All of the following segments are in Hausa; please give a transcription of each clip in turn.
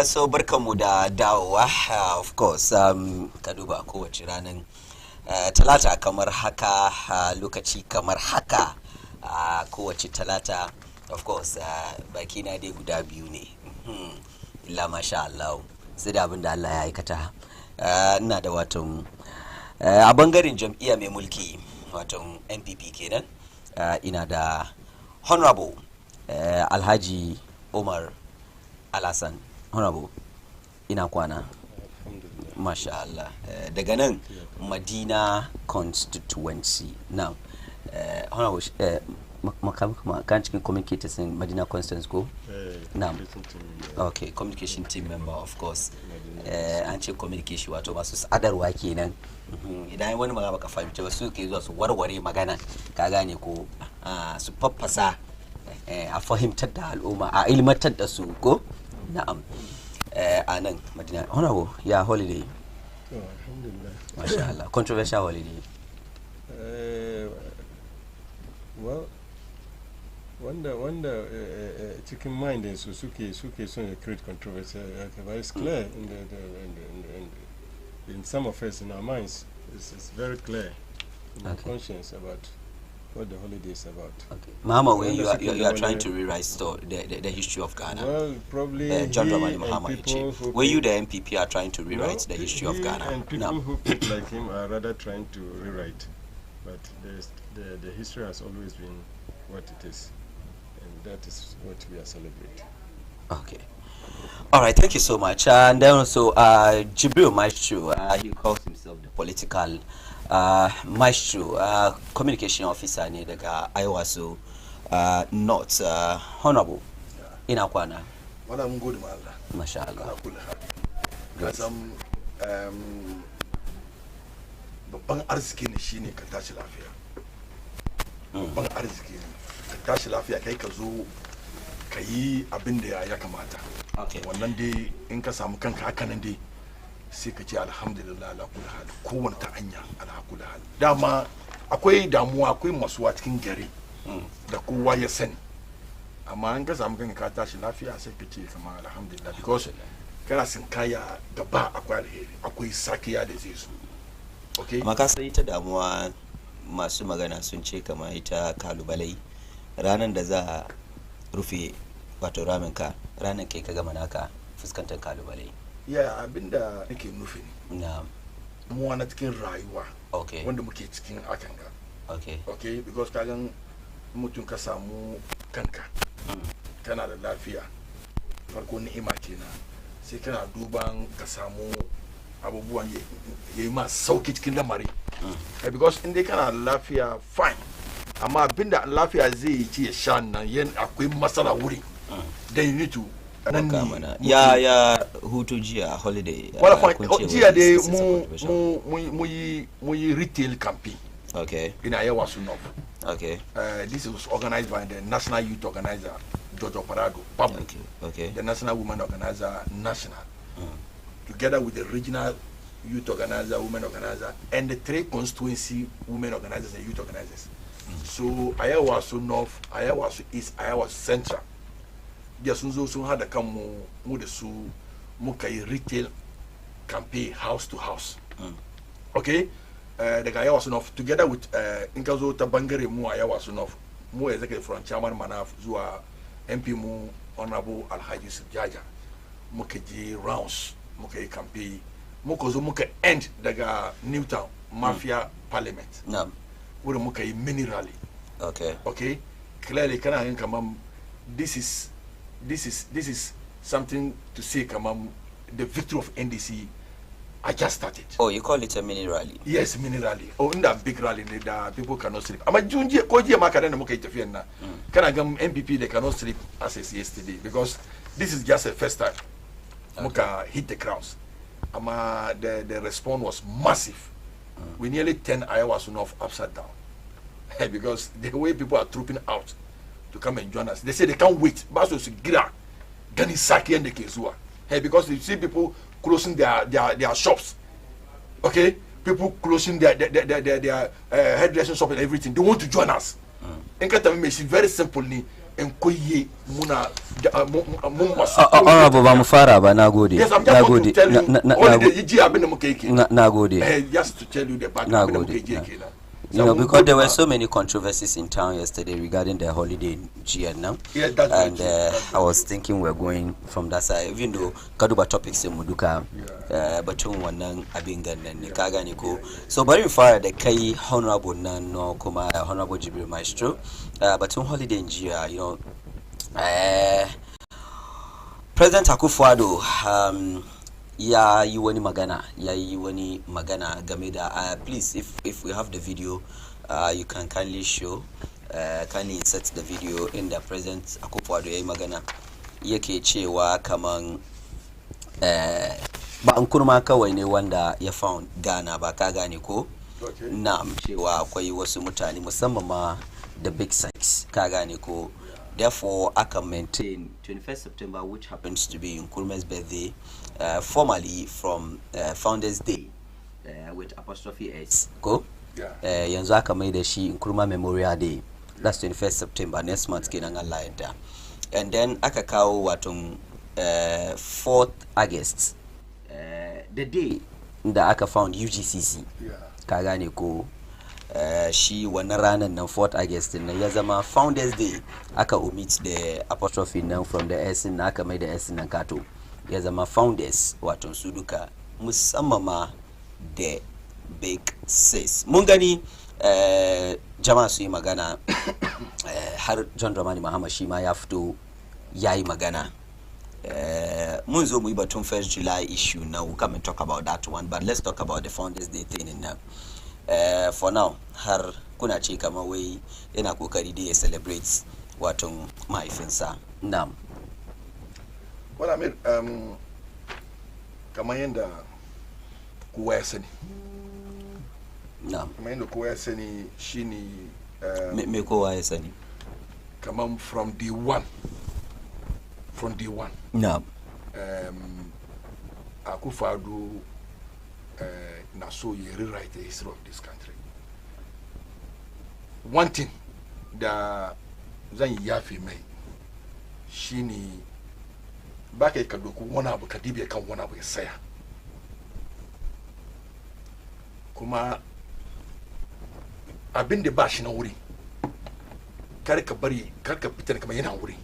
So barkanmu da dawowa, of course, ka duba kowace ranar talata kamar haka, lokaci kamar haka, kowace talata, of course, baki na dai guda biyu ne. Illa masha Allah, sai da abin da Allah ya aikata. Ina da watan a bangaren jam'iyya mai mulki, watan NPP kenan, ina da Honorable Alhaji Umar Alhassan. Honorable, ina kwana. Masha Allah. Daga nan Madina constituency. Now, Honorable, kan cikin communicators in Madina constituency ko? Now, okay, communication team member, of course. An ce communication wato masu sadarwa kenan. Idan wani magana baka fahimci ba su ke zuwa su warware magana, ka gane ko su faffasa a fahimtar da al'umma, a ilmantar da su ko? Na'am. A nan Madina. Honorable, ya holiday? Oh, alhamdulillah. Masha Allah. Controversial holiday? Well, wanda cikin mind din su suke son ya create controversy, but it's clear in some of us, in our minds, it's very clear in our conscience about what the holiday is about. Okay. Muhammad, when you are trying to rewrite the history of Ghana. Well, probably John he Dramani and Mahama, people who were you the MPP are trying to rewrite the history of he Ghana? and people who think like him are rather trying to rewrite, but the history has always been what it is, and that is what we are celebrating. Okay. All right, thank you so much. And then also, Jibril Maestro, he calls himself the political maestro, communication officer ne daga Iowa, so not honorable. Ina kwana. Wala mun gode ma Allah. Masha Allah. Kasan babban arziki ne shine ka tashi lafiya. Babban arziki ne ka tashi lafiya, kai ka zo ka yi abin da ya kamata. Wannan dai in ka samu kanka haka nan dai sai ka ce alhamdulillah ala kulli hal, kowane ta hanya ala kulli hal. Dama akwai damuwa, akwai masuwa cikin gari da kowa ya sani, amma in ka samu kanka ka tashi lafiya sai ka ce kamar alhamdulillah, because kana sin kaya gaba akwai alheri, akwai sakiya da zai zo. Okay, amma ka sai ta damuwa, masu magana sun ce kamar ita kalubalai ranar da za a rufe wato raminka, ranar kai ka gama naka fuskantar kalubalai. ya abinda nake nufi ne Na'am. mu wani cikin rayuwa Okay. wanda muke cikin akan ga. Okay. Okay, because kagan mutum ka samu kanka kana da lafiya, farko ni'ima kenan, sai kana duban ka samu abubuwan ya yi ma sauki cikin lamari. Because in dai kana da lafiya fine, amma abinda lafiya zai yi ce ya sha nan akwai matsala wuri, then you need to ya hutu jiya holiday. Wala jiya dai mu yi retail campaign. Okay. In Iowa Sunov. Okay. This was organized by the National Youth Organizer Jojo Parado Public. Okay. The National Women Organizer National. Together with the Regional Youth Organizer, Women Organizer, and the 3 constituency women organizers and youth organizers. So Iowa Sunov, Iowa East, Iowa Central. Dia sun zo sun hada kanmu mu da su muka yi retail campaign house to house. Okay, daga Iowa Sunov together with in ka zo ta bangare mu a Iowa Sunov, mu executive from chairman Manaf zuwa MP mu Honorable Alhaji Subjaja, muka je rounds, muka yi campaign, muka zo muka end daga Newtown Mafia Parliament. Wurin muka yi mini rally. Okay, clearly kana yin kaman this is something to say, the victory of NDC I just started. Oh, you call it a mini rally? Yes, mini rally. Oh, in that big rally, the people cannot sleep. Ama junji koji makara na muka interfere na. Kana gam MPP they cannot sleep as is yesterday, because this is just the first time muka hit the crowds. Ama the response was massive. We nearly 10 hours enough upside down. Because the way people are trooping out to come and join us, they say they can't wait. Baso sigira gani saki and the kezua. Hey, because you see people closing their shops. Okay, people closing their hairdressing shop and everything. They want to join us. In Katami, it's very simple. in koye muna mun masu honorable ba mu fara ba, nagode. Yes, I'm just want to tell you only the yiji abin da muke yi. Nagode. Just to tell you the background abin da muke yi kenan. You know, because there were so many controversies in town yesterday regarding the holiday in GN now. Yeah, that's and right. I was thinking we're going from that side, even though Kaduba topics in Muduka, batun wannan abin gannan ne ka gane ko. So bari mu fara da kai honorable nan no kuma honorable Jibril Maestro, batun holiday in GN, you know, President Akufo-Addo ya yi wani magana game da please if we have the video you can kindly show kindly insert the video in the President Akufo-Addo ya yi magana yake cewa kaman ba an kurma kawai ne wanda ya found Ghana ba ka gane ko na'am cewa akwai wasu mutane musamman ma the big sites ka gane ko. Therefore, I can maintain 21st September, which happens to be Nkrumah's birthday, formally from Founders Day, with apostrophe S. Go? Yeah. Yanzu aka mai da shi Nkrumah Memorial Day. That's 21st September, next month kenan Allah yadda. And then aka kawo wato 4th August, the day da aka found UGCC. Yeah. Ka gane ko. Shi wannan ranar nan 4th August nan ya zama Founders Day, aka omit the apostrophe nan from the S nan aka mai da S nan kato ya zama Founders wato su duka musamman ma the big sis. Mun gani jama'a su yi magana har John Dramani Mahama shi ma ya fito ya yi magana. Mun zo mu yi batun 1st July issue now, we'll come and talk about that one, but let's talk about the Founders Day thing in now. For now har kuna ce kamar wai yana kokari da ya celebrate wato mahaifinsa. Na'am. Well, I mean, kamar yadda kowa ya sani. Na'am. Kamar yadda kowa ya sani shine me kowa ya sani? Kamar from day one. Na'am. Akufo-Addo na so you rewrite the history of this country. One thing da zan yafe mai shine ba kai ka doku wani abu ka dibe kan wani abu ya saya, kuma abin da ba shi na wuri kar ka fitar kamar yana wuri.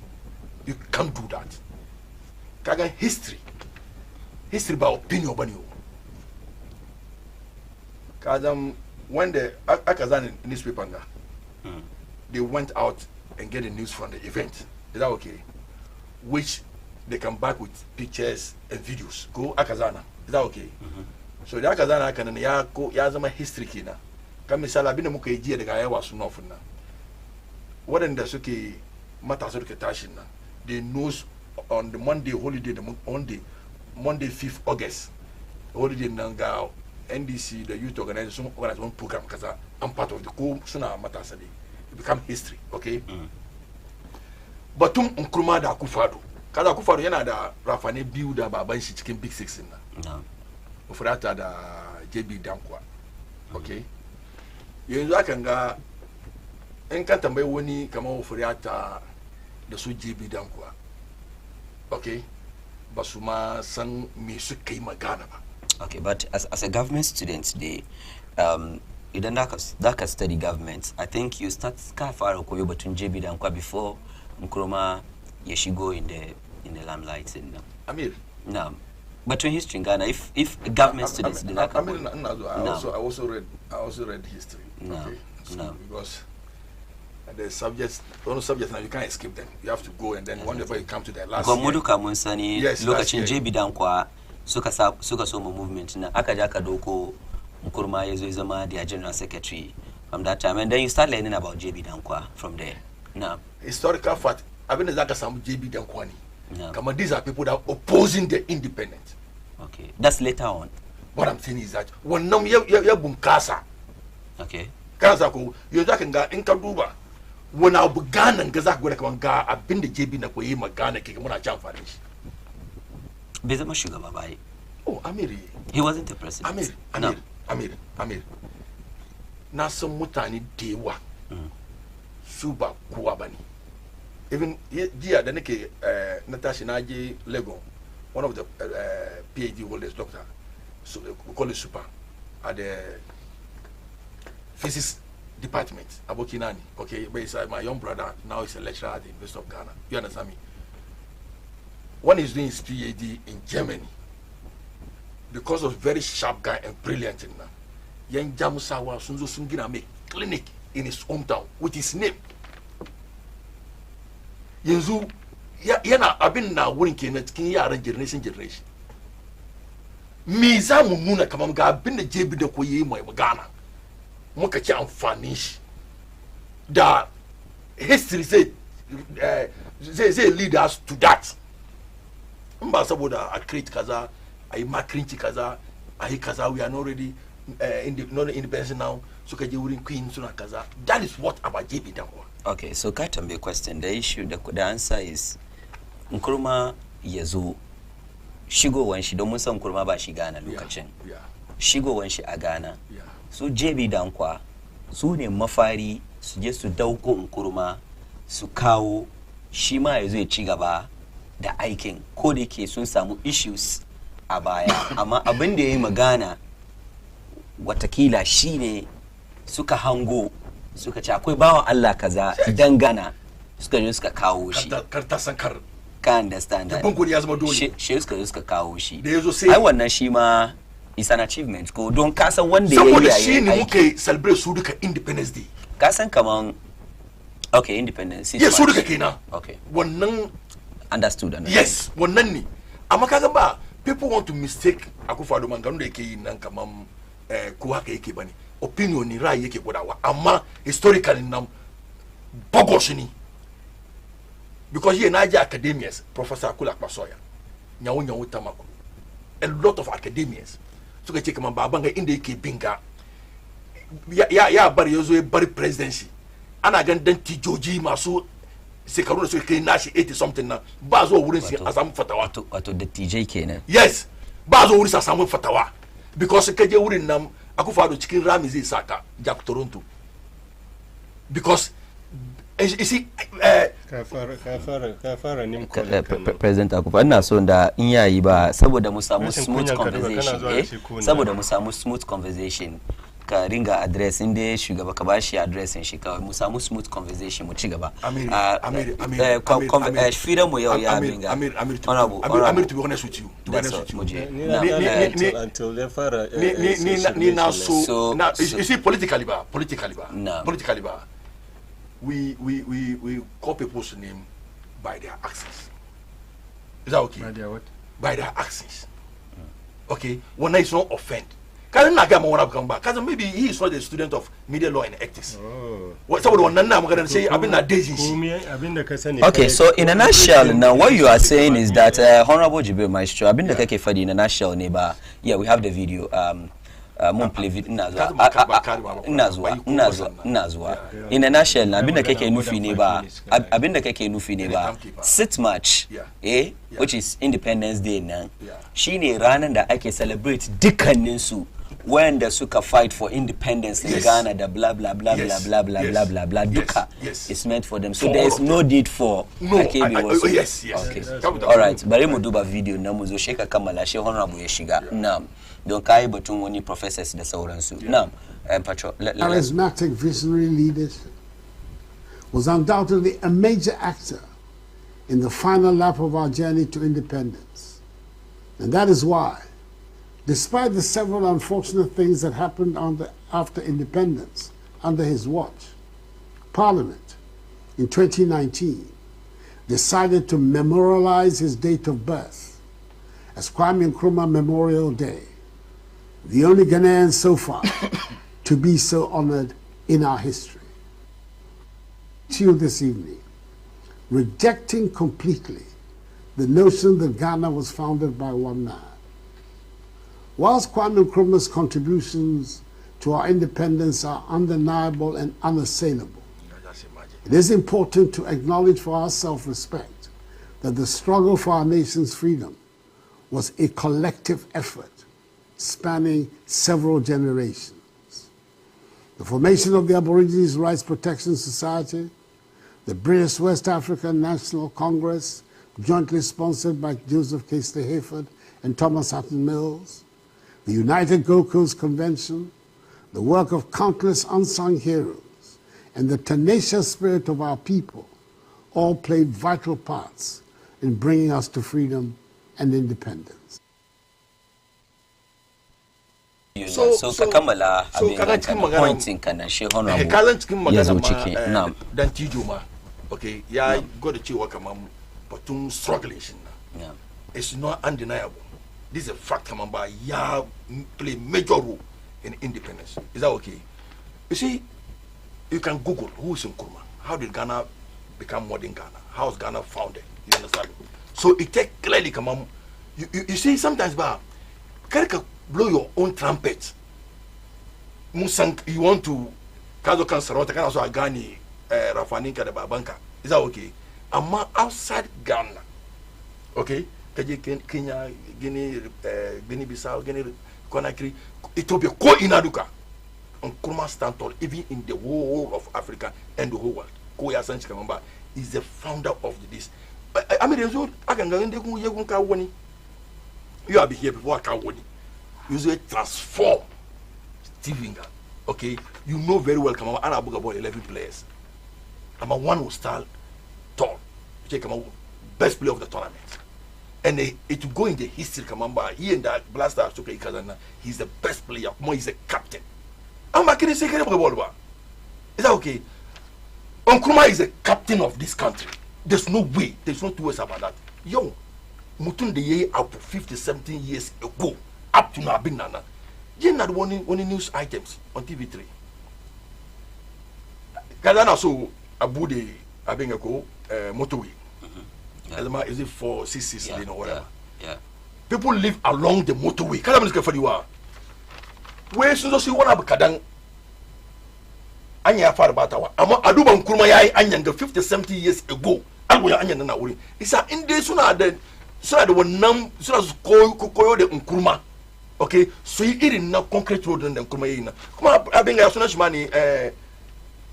You can't do that. Kaga history ba opinion bane o. Kadam when the Akazan newspaper they went out and get the news from the event. Is that okay? Which they come back with pictures and videos. Go Akazana. Is that okay? So the Akazana can ya zama history kina. Kama misala bina muka jiya daga yawa su nofin na. Waɗanda suke matasa suke tashin na. They knows on the Monday holiday, Monday 5th August holiday nanga NDC, the youth organization, organize one program because I'm part of the co suna matasa ne. It become history, okay? Batun Nkrumah da Akufo-Addo. Kaza Akufo-Addo yana da rafane biyu da baban shi cikin big six na. Ofurata da JB Dankwa. Okay? Yanzu akan ga in ka tambayi wani kamar Ofurata da su JB Dankwa. Okay? Ba su ma san me suka yi magana ba. Okay, but as a government student today, idan da ka study government, I think you start ka fara koyo batun JB Dankwa before Nkrumah ya shigo in the limelight in them. Amir. No. Between history in Ghana, if government students did that, I also read history. No. Okay? So No. Because the subjects, all subjects now you can't escape them. You have to go and then whenever you come to the last. Muduka mun sani lokacin year. JB Dankwa suka so mu movement na aka ja ka doko Nkrumah ya zo ya zama their general secretary from that time, and then you start learning about JB Dankwa from there. No. Historical fact, I've been zaka samu JB Dankwa ni. No. Come on, these are people that are opposing the independent. Okay. That's later on. What I'm saying is that when nam ya bunkasa. Okay. Kansa ko yo zaka ga in ka duba wani abu Ghana ga zaka gwada kaman ga abin da JB na koyi magana ke muna can fara shi. Bai zama shugaba ba. Oh, Amir. He wasn't a president. Amir. Na san mutane da yawa su ba kowa bane. even here the neke Natasha Naji Lego, one of the PhD holders, doctor, so we call it super at the physics department, Abokinani. Okay, but it's my young brother now is a lecturer at the University of Ghana. You understand me? One is doing his PhD in Germany because of very sharp guy and brilliant in them. Young Jamusawa Sunzo Sungina make clinic in his hometown with his name. Yenzu yana abin na wurin kenan cikin yaran generation me za mu nuna kamar ga abin da jebi da koyi mai magana muka ci amfanin shi da history zai lead us to that in ba saboda a create kaza a yi makrinci kaza a yi kaza we are not ready not independent now suka je wurin queen suna kaza. That is what about JB Dankwa. Okay, so ka tambaye question, the issue, the answer is Nkrumah ya zo shigowan shi don mun san Nkrumah ba shi Ghana lokacin. Shigowan shi a Ghana. Su JB Dankwa su ne mafari su je su dauko Nkrumah su kawo shi ma ya zo ya ci gaba da aikin ko da yake sun samu issues a baya amma abin da ya yi magana watakila shi ne suka hango suka ce akwai bawan Allah kaza idan Ghana suka je suka kawo shi ka understand that shi suka kawo shi ai wannan shi ma is an achievement ko don kasan wanda ya yi saboda shi ne muke celebrate su duka Independence Day kasan kaman okay independence yes su duka kenan okay wannan understood yes wannan ne amma kaga ba people want to mistake Akufo-Addo manganu da yake yi nan kaman ko haka yake bane opinion ni ra'ayi yake gudawa amma historically nam bogosh ni because here na academians Professor Akula Akpasoya nyawo tamako a lot of academians suka ce kaman baban ga inda yake binga ya bar yazo ya bar presidency ana gan dan tijoji masu shekaru da suka kai nashi 80 something na ba zo wurin shi a samu fatawa wato da TJ kenan yes ba zo wurin sa samu fatawa because kaje wurin nan Akufo-Addo cikin rami zai saka Jack Toronto because you see President Akufo ina so da in yayi ba saboda mu samu smooth conversation saboda mu samu smooth conversation ka ringa address inda shugaba ka bashi addressin shi kawai mu samu smooth conversation mu ci gaba freedom mu yau ya ringa Amir to be honest with you until they fara ni na so you see politically ba we call people's name by their accents. Is that okay? By their what? By their accents. Okay? When I not offend. Because maybe he is not a student of media law and ethics. Okay, so in a nutshell, now what you are saying is that Honorable Jibril Maestro, Abinda Keke Fadi in a nutshell, neighbor. Yeah, we have the video. Play video. Nazwa. In a nutshell, Abinda Keke Nufi neighbor. Abinda Keke Nufi neighbor. Sit March, which is Independence Day now. Shine ranar da ake celebrate dukkaninsu wanda suka fight for independence in Ghana, the blah blah blah blah blah blah blah blah blah duka is meant for them. So there is no need for yes. Okay. All right. Bari mu duba video na mu zo sheka kammala shi honorable ya shiga. Na'am. Don kai batun wani professors da sauransu. Na'am. Patrol. Charismatic visionary leadership was undoubtedly a major actor in the final lap of our journey to independence. And that is why, despite the several unfortunate things that happened after independence under his watch, Parliament in 2019 decided to memorialize his date of birth as Kwame Nkrumah Memorial Day, the only Ghanaian so far to be so honored in our history. Till this evening, rejecting completely the notion that Ghana was founded by one man. Whilst Kwame Nkrumah's contributions to our independence are undeniable and unassailable, it is important to acknowledge for our self-respect that the struggle for our nation's freedom was a collective effort spanning several generations. The formation of the Aborigines Rights Protection Society, the British West African National Congress, jointly sponsored by Joseph Casely Hayford and Thomas Hatton Mills, the United Gold Coast Convention, the work of countless unsung heroes, and the tenacious spirit of our people all played vital parts in bringing us to freedom and independence. So ka kammala abin da pointin ka na shi honorable ya zo ciki na'am dan tijo ma okay ya gwada cewa kaman batun struggling shin na it's not undeniable. This is a fact kaman ba ya play major role in independence. Is that okay? You see, you can Google who is Nkrumah. How did Ghana become modern Ghana? How was Ghana founded? You understand? So it take clearly kaman you see sometimes ba karka blow your own trumpet. You want to kazo kan sarauta kana so a gane rafaninka da babanka. Is that okay? Amma outside Ghana, okay? Kaje Kenya, Guinea, Bissau, Guinea, Conakry, Ethiopia, ko inaduka. Nkrumah stand tall even in the whole of Africa and the whole world. Ko ya sanchi kamamba is the founder of this. I mean, rezo akanga ngende ku yegun ka woni. You have been here before ka woni. Usually transform Stephen. Okay, you know very well kamamba ana buga about 11 players. Ama one will start tall. Check kamamba best player of the tournament. And it will go in the history kamamba he and that blaster Soka Ikazana, he's the best player. More he's a captain. Amba kini say kene buga ball. Is that okay? Nkrumah is the captain of this country. There's no way, there's no two ways about that. Yo, Mutun de ye up 50, 17 years ago, up to now, been nana. You not one news items on TV3. Kazana so abu de abengako motorway. Elma is it 466 lane or whatever. Yeah. People live along the motorway. Kala mniska for you are. Where so see one abakadang. Anya far batawa. Ama aduba Nkrumah yai anyanga 50, 70 years ago. Algo ya anya na uri. Isa inde suna the one suna koyo de Nkrumah. Okay, so you eat in na concrete road and Nkrumah yina. Kuma abenga suna shimani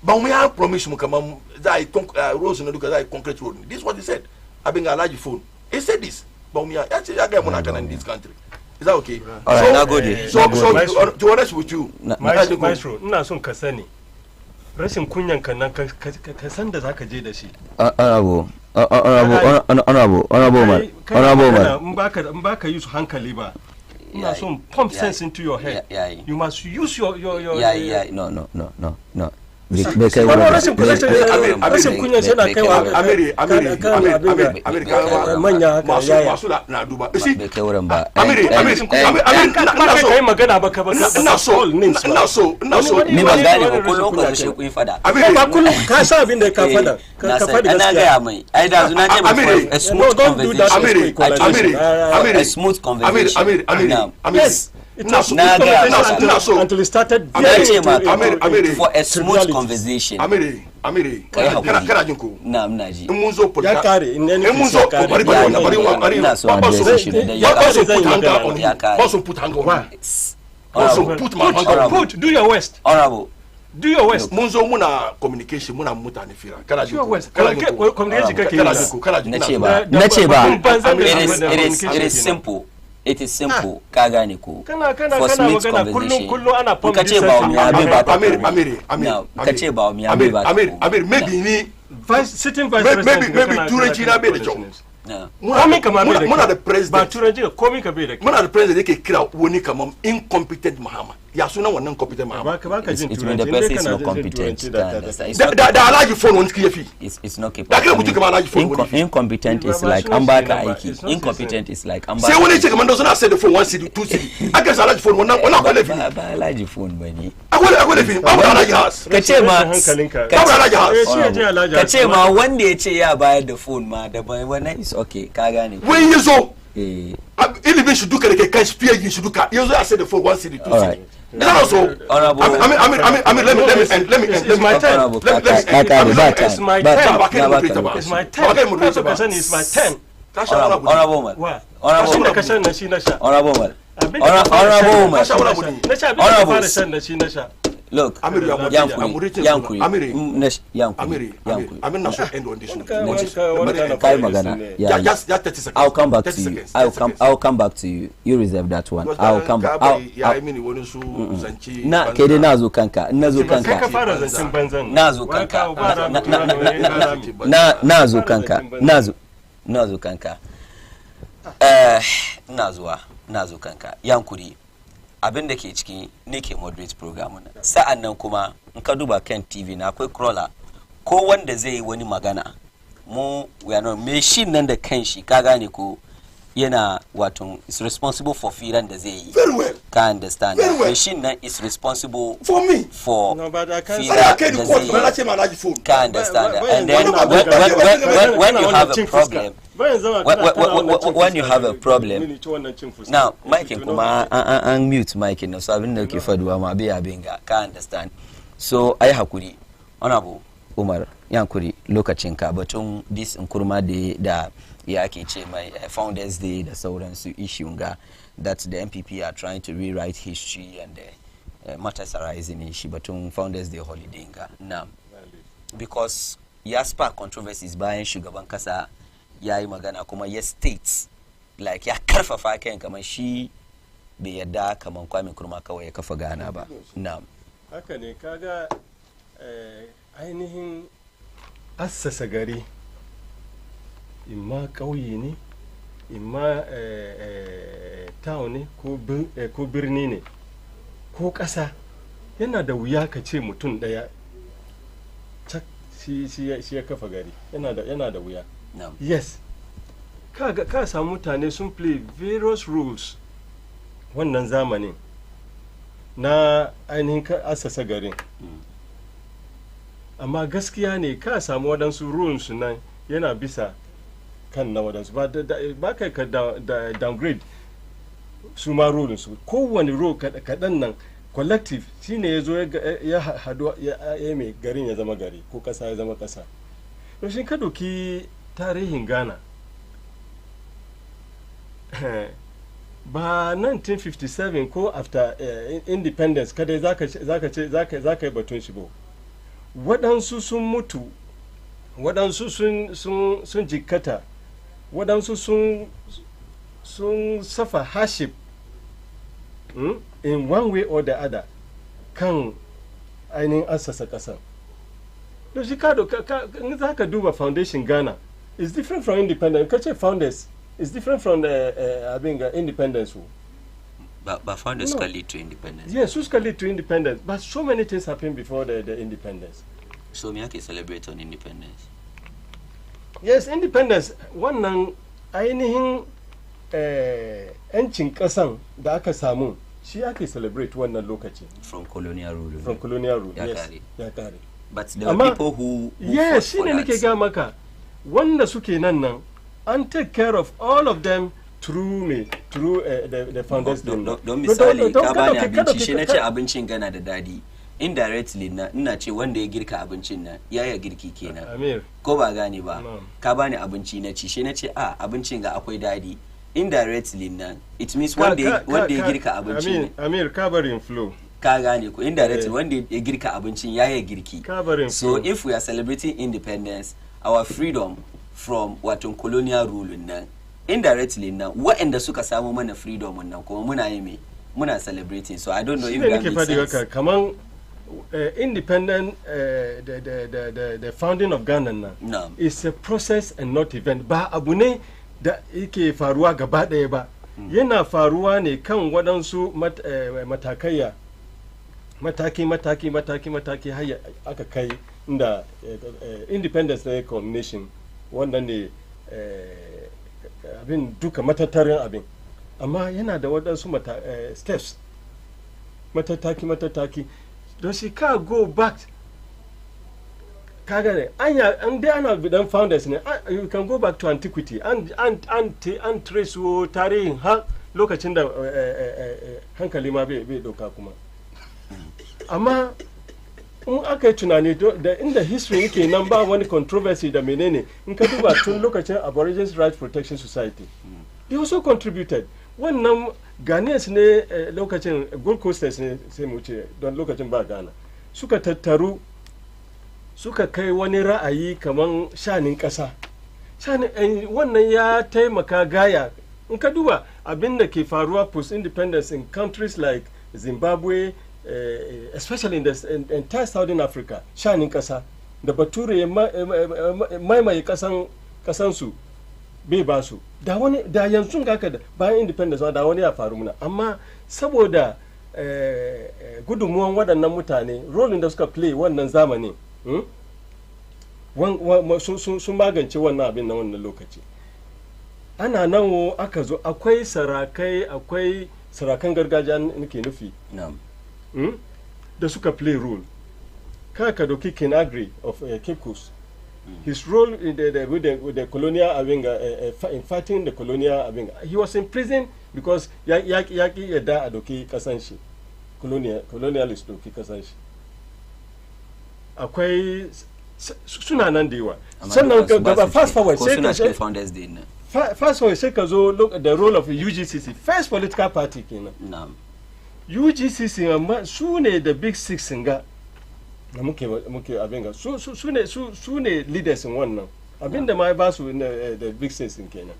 ba umya promise mu kama that roads na duka that concrete road. This is what he said. Abenga large phone. He said this. Ba umya ya ga muna in this country. Is that okay? All right, now good. So to be honest with you, Maestro, ina son ka sani. Rashin kunyan ka nan ka san da zaka je da shi. Honorable man. In baka use hankali ba. Ina son pump sense into your head. You must use your No. Rashin kunyan shi na kaiwa manya haka yaya. Na duba. See, Kai wurin ba. kai magana ba ka ba. Ina so. Ni ba gane ba kullum ku shi ku yi fada. Ba kullum ka sa abin da ka fada. Ka fada gaskiya. Ana ga mai. Ai da zuna ce ba a smooth conversation. A smooth conversation. Yes. Until it started for a smooth conversation. Amiri, kana jinko. Na mnaji. Munzo put ya kare in any case munzo bari do your worst. Honorable. Do your worst. Munzo muna communication muna mutane fira. Kana jinko. Communication it is simple. It is simple. Ka gane ko. For smooth conversation. Kullu ana pump. Kace ba mu yabe ba. Kace ba mu yabe ba. Amir maybe ni sitting vice president. Maybe turanci na bai da kyau. Muna da president. Ba turanci komai ka bai da kyau. Muna da president yake kira wani kaman incompetent Muhammad. Ya sunan wannan competent Muhammad. Ba ka jin turanci. The person is not competent. Da alaji phone wani kiyafi. It's not da kai mutum kamar alaji phone wani. Incompetent is like an baka aiki. Incompetent is like an baka. Sai wani ce kamar da suna sai da phone 1 cd 2 cd. Aka sa alaji phone wannan akwai lafi. Ba alaji phone bane. Akwai lafi. Ba alaji has. Kace ma alaji has. kace ma wanda ya ce ya bayar da phone ma da bai wannan is okay ka gane. When you so ilimin shi duka da kai kan shi fiye yin shi duka yanzu ya sai da phone 1 cd 2 cd. Now so I mean let me end. It's my turn. It's my turn. It's my turn. It's my turn. Honorable man. What? Honorable man. Kashan na shi na sha. Honorable man. Honorable man. Na sha abin da fara shan na shi na sha. look, Amiri, Yankuri, I'm not sure end on this one. Kai magana. Yeah, Just 30 seconds. I'll come back 30 to you. seconds, I'll 30 come. seconds. I'll come back to you. You reserve that one. Because I'll come back. I mean, you so zanchi. Na kede nazo kanka. Nazo Kai ka kanka. fara zancen banzan. Nazo kanka. Nazo kanka. Nazo kanka. Nazo kanka. Yankuri. Abin da ke ciki ne ke moderate program na. Sa'an nan kuma in ka duba kan TV na akwai crawler ko wanda zai yi wani magana mu we are not machine nan da kanshi ka gane ko yana wato is responsible for firan da zai yi. Very well. Ka understand? Very well. Machine nan is responsible For me. for No, but I can't firan I da can't quote, but I zai my large phone. yi. Ka understand? But- And then but- when you have a problem when you have a problem now Mike kuma an mute Mike na so abin da ke faduwa ma bai abin ga ka understand so ai hakuri honorable Umar yankuri lokacin ka batun this nkurma da ya ake ce mai founders day da sauransu issue ga that the MPP are trying to rewrite history and matters arising in shi batun founders day holiday ga now because ya spark controversies bayan shugaban kasa ya yi magana kuma ya states like ya karfafa kan kamar shi bai yadda kamar Kwame Nkrumah kawai ya kafa Ghana ba na'am haka ne kaga ainihin assasa gari imma ƙauye ne imma town ne ko birni ne ko ƙasa yana da wuya ka ce mutum ɗaya shi ya kafa gari yana da wuya. No. Yes, ka samu mutane sun play various roles wannan zamanin na ainihin asasa garin. Amma gaskiya ne ka samu waɗansu rules nan yana bisa kan na waɗansu ba kai ka downgrade su ma rules kowane role kaɗan nan collective shine ya zo ya haɗu ya mai garin ya zama gari ko ƙasa ya zama ƙasa. Rashin ka doki tarihin Ghana ba 1957 ko after independence kada za ka yi batun shi ba waɗansu sun mutu waɗansu sun jikkata waɗansu sun suffer hardship in one way or the other kan ainihin assasa ƙasan. Da shi za ka duba foundation Ghana is different from independence. Kace founders is different from independence. But founders can lead to independence. Yes, who can lead to independence? But so many things happened before the independence. So me ake celebrate on independence. Yes, independence wannan ainihin yancin ƙasan da aka samu shi ake celebrate wannan lokaci. From colonial rule. From colonial rule. Yes. Ya kare. But there were people who yes, shine nake ga maka wanda suke nan and take care of all of them through the founders don misali ka bani abinci shi nace abincin gana da dadi indirectly na ina ce wanda ya girka abincin nan yaya girki kenan Amir ko ba gane ba ka bani abinci na ci shi nace abincin ga akwai dadi indirectly na it means wanda ya girka abincin Amir ka bari in flow ka gane ko indirectly wanda ya girka abincin yaya girki so if we are celebrating independence our freedom from wato colonial rule nan indirectly nan waɗanda suka samu mana freedom nan kuma muna yi me muna celebrating so I don't know if that makes sense. Kaman independent the founding of Ghana now is a process and not event ba abu ne da yake faruwa gaba ɗaya ba yana faruwa ne kan waɗansu matakaiya mataki har aka kai inda independence na nation wanda ne abin duka matattarin abin amma yana da waɗansu steps matataki don shi ka go back kaga ne an dai ana bidan founders ne you can go back to antiquity and trace tarihin har lokacin da hankali ma bai doka kuma amma in aka yi tunani da inda history yake nan ba wani controversy da menene in ka duba tun lokacin Aborigines Rights Protection Society they also contributed wannan Ghanaians ne lokacin Gold Coasters ne sai mu ce don lokacin ba Ghana suka tattaru suka kai wani ra'ayi kaman shanin kasa wannan ya taimaka gaya in ka duba abin da ke faruwa post independence in countries like Zimbabwe especially in the entire Southern Africa shanin kasa da bature ya maimaye kasansu bai ba su da yanzu haka da bayan independence da wani ya faru muna amma saboda gudunmuwan waɗannan mutane rolin da suka play wannan zamani sun magance wannan abin na wannan lokaci ana nan aka zo akwai sarakan gargajiya nake nufi da suka play role kaka doki King Agri of Cape Coast. His role in the colonial in fighting the colonial he was in prison because yaki yadda a doki kasan shi colonialist doki kasan shi akwai suna nan da yawa sannan gaba fast forward sai ka zo look at the role of UGCC first political party kenan UGCC amma su ne the big six ga da muke abin ga su ne leaders in wannan abin da ma ba su the big six kenan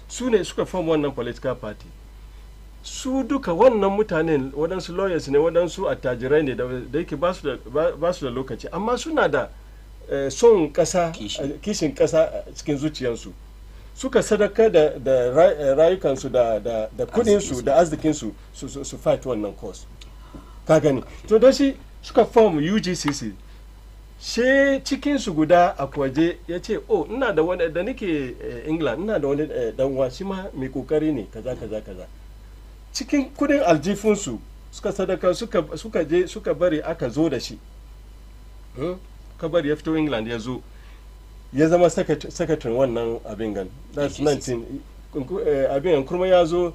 su ne suka form wannan political party su duka wannan mutanen waɗansu lawyers ne waɗansu attajirai ne da yake ba su da lokaci amma suna da son ƙasa kishin ƙasa cikin zuciyarsu suka sadaka da rayukansu da kudinsu da arzikinsu su fight wannan cause ka gani to don shi suka form UGCC she cikinsu guda a kwaje ya ce ina da wani da nake England ina da wani danwa shi ma mai kokari ne kaza cikin kudin aljifunsu suka sadaka suka je suka bari aka zo da shi ka bari ya fito England ya zo ya zama secretary wannan abin gan that's 19 abin kuma ya zo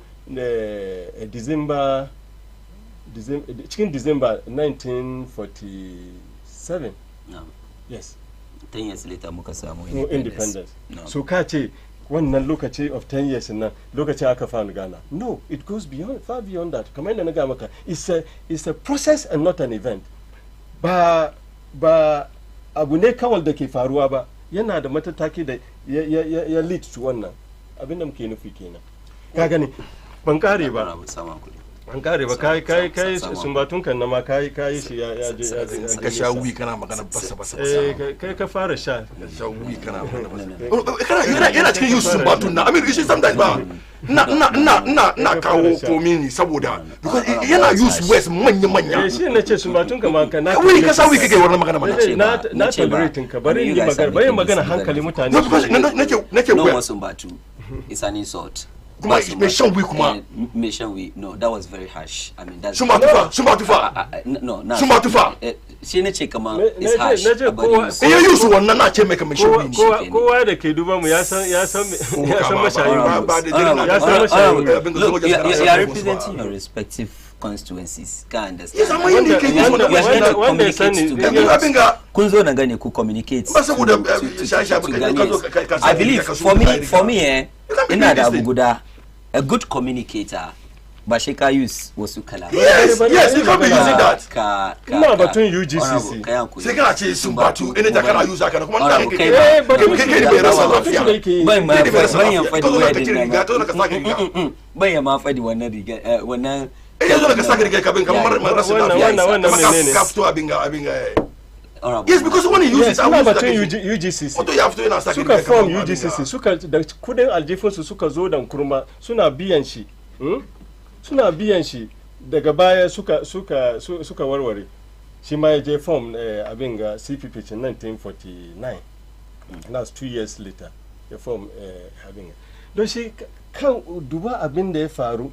cikin December 1947 yes 10 years later muka samu independence so ka ce wannan lokaci of 10 years nan lokaci aka fara Ghana no it goes far beyond that kamar yadda na ga maka it's a process and not an event ba abu ne kawai da ke faruwa ba yana da matataki da ya lead to wannan abinda muke nufi kenan ka gani ban kare ba an kare ba kai sumbatun kan ma kai shi ya je ka sha wuyi kana magana basa kai ka fara sha wuyi kana magana yana cikin yin sumbatun na amin shi sometimes ba na kawo komini saboda because yana use words manya shi ne ce sumbatun ka ma kana wuyi ka sa wuyi kake wannan magana na tolerating ka bari yi magana hankali mutane nake no more sumbatu it's an insult kuma me shan wuyi kuma me shan wuyi no that was very harsh I mean that's sumbatufa no sumbatufa shi ne ce kamar is harsh ya use wannan na ce mai kamar shan wuyi kowa da ke duba mu ya san mashayi ya san mashayi you are representing your respective constituencies ka understand wanda ya sani kun zo na gane ku communicate I believe for me ina da abu guda a good communicator ba shi ka use wasu kalama yes you can be using that ina batun UGCC sai kana ce sun batu ina da kana use haka kuma da kai bai rasa lafiya ban ya ma fadi wannan riga wannan yanzu da ka saka riga kabin kamar rasa lafiya wannan menene ka fito abin ga yes because when you use it ina batun UGCC wato ya fito yana saka suka form UGCC suka da kudin aljifinsu suka zo dan kurma suna biyan shi daga baya suka warware shi ma ya je form abin ga CPP 1949 that's 2 years later ya form abin don shi kan duba abin da ya faru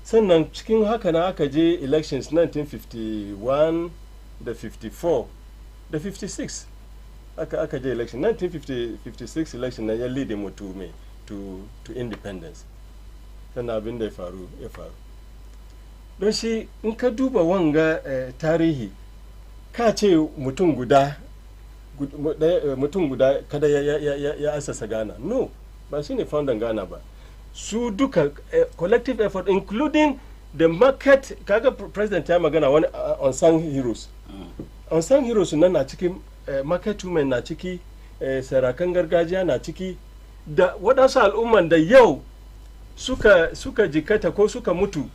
sannan cikin haka na aka je elections 1951 da 54 da 56 aka je election 1956 election na ya lead mu to independence sannan abin da ya faru don shi in ka duba wanga tarihi ka ce mutum guda kada ya asasa Ghana no ba shine founder Ghana ba su duka collective effort including the market. Kaga president ya magana wani unsung heroes. Unsung heroes nan na cikin market women na ciki, sarakan gargajiya na ciki, da waɗansu al'umman da yau suka jikata ko suka mutu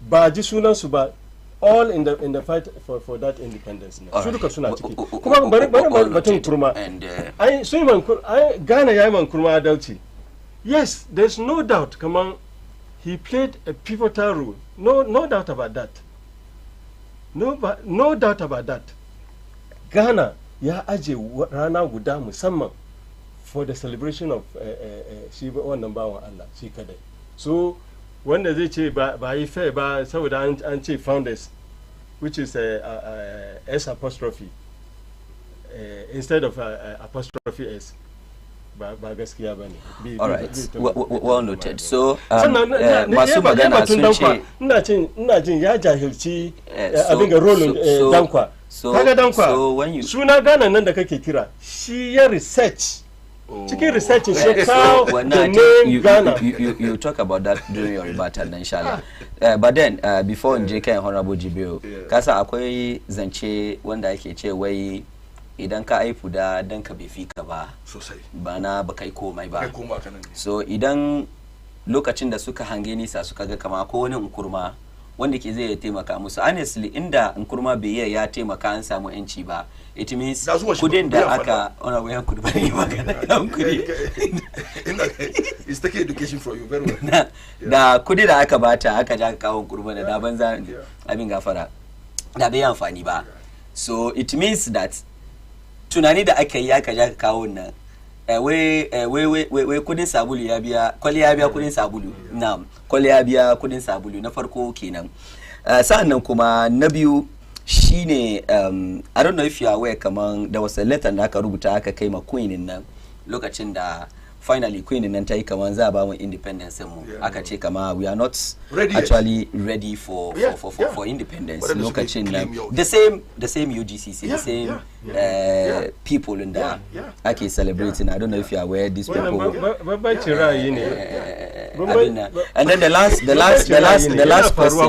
ba ji sunansu ba, all in the fight for that independence. Su duka suna ciki. Kuma bari batun kurma. Ghana ya yi man kurma adalci. Yes, there's no doubt, come on, he played a pivotal role. No doubt about that. No doubt about that. Ghana ya aje rana guda musamman for the celebration of shi wannan bawan Allah shi kadai. So wanda zai ce ba yi fair ba saboda an ce founders, which is S apostrophe instead of apostrophe S. ba gaskiya ba ne. All right, well noted. So masu magana sun ce ina jin ya jahilci abin ga rolin dankwa. Kaga dankwa suna Ghana nan da kake kira shi ya research cikin research shi kawo the name Ghana. You talk about that during your rebuttal inshallah. But then before in JK Honorable Jibril, kasa akwai zance wanda yake ce wai idan ka aifu da danka bai fi ka ba sosai, ba na ba kai komai ba. So idan lokacin da suka hange nisa suka ga kama ko wani nkurma wanda ke zai taimaka musu, honestly inda nkurma bai ya taimaka an samu yanci ba, it means kudin da aka ona wayan kudi bane magana kan kudi it's taking education from you very well. Da kudi da aka bata aka ja kawo nkurma da banza abin gafara da bai amfani ba. So it means that tunani da aka yi aka ja kawo nan wai kudin sabulu ya biya, kwali ya biya kudin sabulu. Na'am, kwali ya biya kudin sabulu na farko kenan. Sa'annan kuma na biyu shine I don't know if you are aware, kaman there was a letter da aka rubuta aka kai ma queen nan lokacin da finally queen nan ta yi kaman za ba mu independence mu, aka ce kama we are not actually ready for independence lokacin nan. The same UGCC, the same people in there ake celebrating. I don't know if you are aware these people. And then the last person,